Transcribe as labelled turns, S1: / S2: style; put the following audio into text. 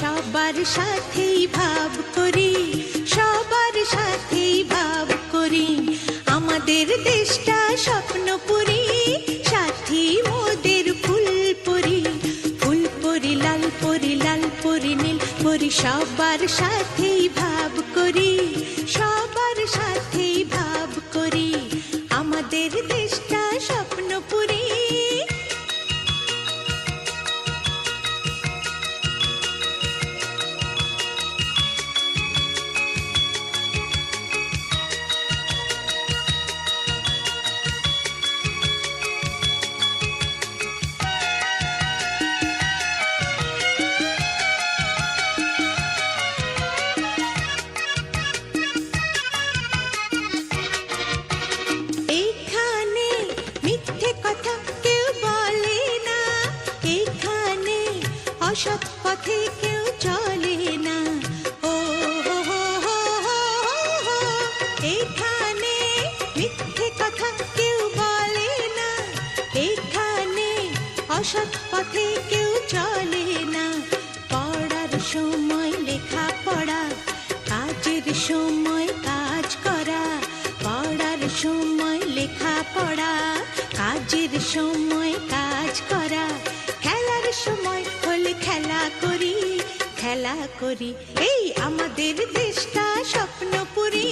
S1: সবার সাথেই ভাব করি, সবার সাথেই ভাব করি। আমাদের দেশটা স্বপ্নপুরী, সাথী মোদের ফুলপুরি। ফুলপুরি লাল পরি, লাল পরি নীল পরি, সবার সাথেই ভাব করি, সবার সাথেই ভাব করি। আমাদের দেশটা স্বপ্নপুরী। অসৎ পথে কেউ চলে না। ও হো হো হো হো হো, এখানে মিথ্যে কথা কেউ বলে না। এখানে অসৎ পথে কেউ চলে না। পড়ার সময় লেখা পড়া, কাজের সময় কাজ করা। পড়ার সময় লেখা পড়া, কাজের সময় কাজ করা। খেলার সময় হলে খেলা করি, খেলা করি। এই আমাদের দেশটা স্বপ্নপুরী।